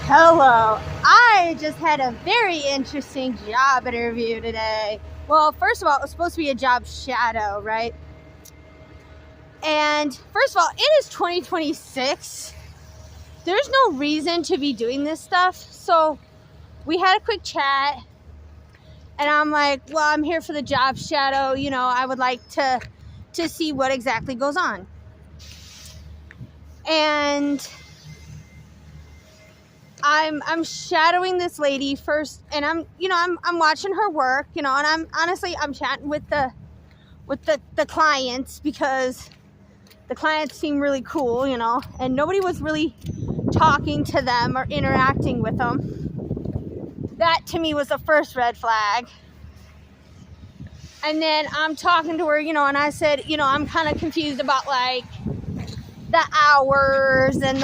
Hello. I just had a very interesting job interview today. Well, first of all, it was supposed to be a job shadow, right? And first of all, it is 2026. There's no reason to be doing this stuff. So we had a quick chat and I'm like, well, I'm here for the job shadow. You know, I would like to see what exactly goes on. And I'm shadowing this lady first, and I'm watching her work, and I'm chatting with the clients, because the clients seem really cool, and nobody was really talking to them or interacting with them. That to me was the first red flag. And then I'm talking to her, and I said, I'm kind of confused about like the hours and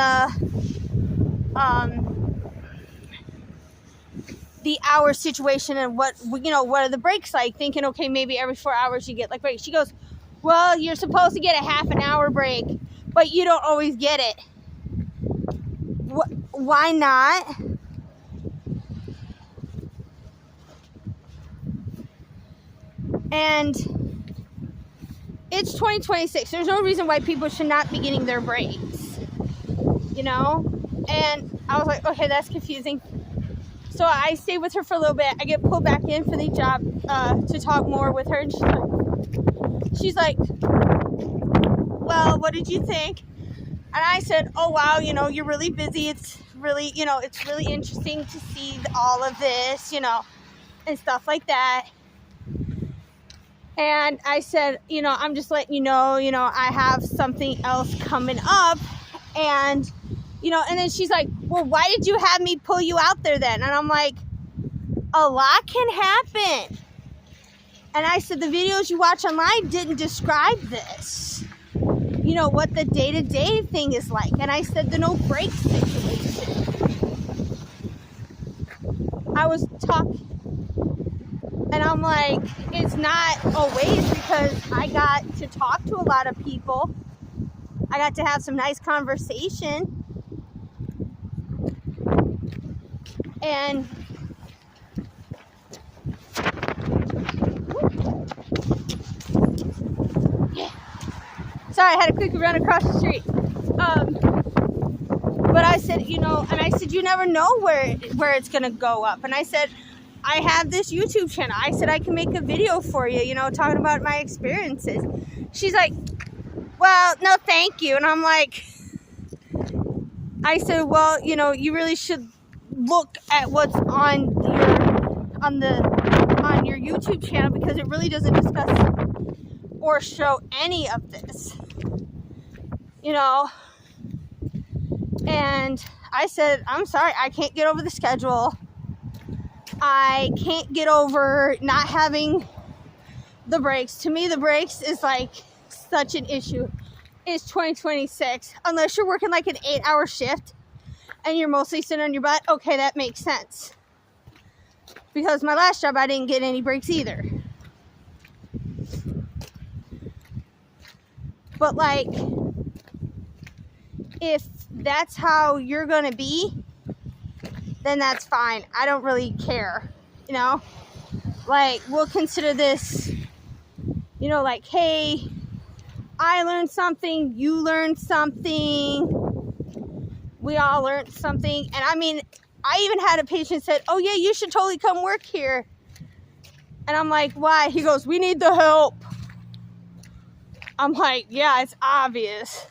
the hour situation, and what are the breaks like, thinking, okay, maybe every 4 hours you get like breaks. She goes, well, you're supposed to get a half an hour break, but you don't always get it. Why not? And it's 2026. There's no reason why people should not be getting their breaks, And I was like, okay, that's confusing. So I stayed with her for a little bit. I get pulled back in for the job to talk more with her. And she's like, well, what did you think? And I said, oh, wow, you're really busy. It's really, it's really interesting to see all of this, and stuff like that. And I said, I'm just letting you know, I have something else coming up. And and then she's like, well, why did you have me pull you out there then? And I'm like, a lot can happen. And I said, the videos you watch online didn't describe this. What the day-to-day thing is like. And I said, the no break situation. I was talking, and I'm like, it's not always, because I got to talk to a lot of people. I got to have some nice conversation. And sorry, I had a quick run across the street. But I said, and I said, you never know where it's gonna go up. And I said, I have this YouTube channel. I said, I can make a video for you, talking about my experiences. She's like, well, no, thank you. And I'm like, I said, well, you really should look at what's on your YouTube channel, because it really doesn't discuss or show any of this, And I said, I'm sorry, I can't get over the schedule. I can't get over not having the breaks. To me, the breaks is like such an issue. It's 2026. Unless you're working like an 8-hour shift and you're mostly sitting on your butt, okay, that makes sense. Because my last job, I didn't get any breaks either. But like, if that's how you're gonna be, then that's fine. I don't really care, Like, we'll consider this, like, hey, I learned something, you learned something, we all learned something. And I mean, I even had a patient said, oh yeah, you should totally come work here. And I'm like, why? He goes, we need the help. I'm like, yeah, it's obvious.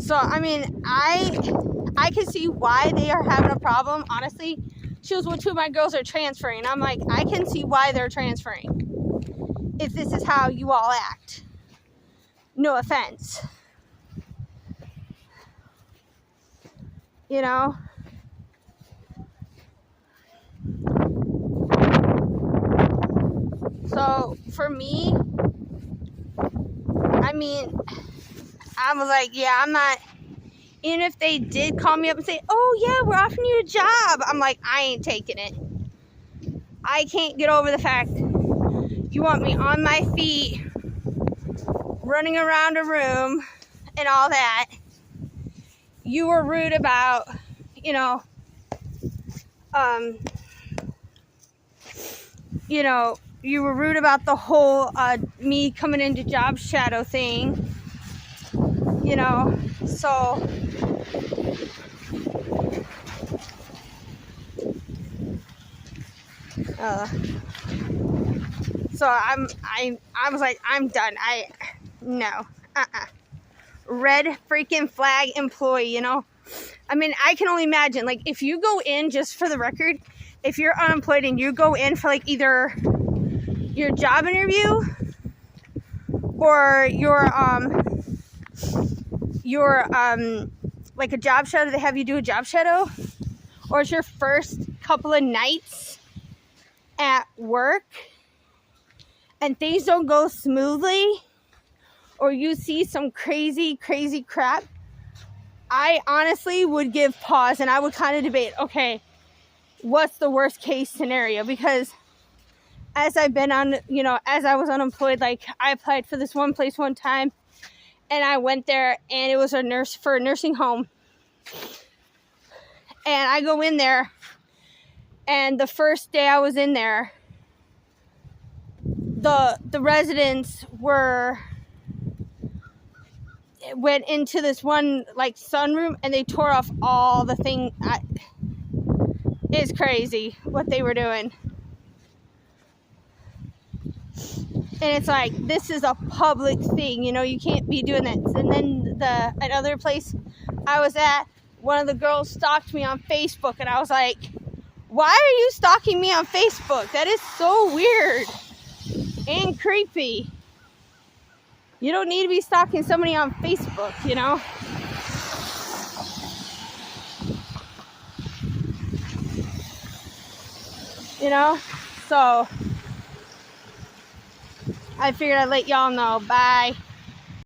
So, I mean, I can see why they are having a problem. Honestly, she was, well, 2 of my girls are transferring. I'm like, I can see why they're transferring, if this is how you all act. No offense. So, for me, I mean, I was like, yeah, I'm not, even if they did call me up and say, oh yeah, we're offering you a job, I'm like, I ain't taking it. I can't get over the fact you want me on my feet, running around a room, and all that. You were rude about, you know, you were rude about the whole me coming into job shadow thing, you know, so I was like, I'm done. No. Red freaking flag employee, you know. I mean, I can only imagine, like, if you go in, just for the record, if you're unemployed and you go in for like either your job interview or your like a job shadow, they have you do a job shadow, or it's your first couple of nights at work and things don't go smoothly, or you see some crazy crap, I honestly would give pause and I would kind of debate, okay, what's the worst case scenario? Because as I've been on, you know, as I was unemployed, like I applied for this one place one time and I went there and it was a nursing home. And I go in there and the first day I was in there, the residents went into this one like sunroom and they tore off all the thing. It's crazy what they were doing. And it's like, this is a public thing, you know, you can't be doing that. And then another place I was at, one of the girls stalked me on Facebook and I was like, why are you stalking me on Facebook? That is so weird and creepy. You don't need to be stalking somebody on Facebook, you know? You know? So I figured I'd let y'all know. Bye.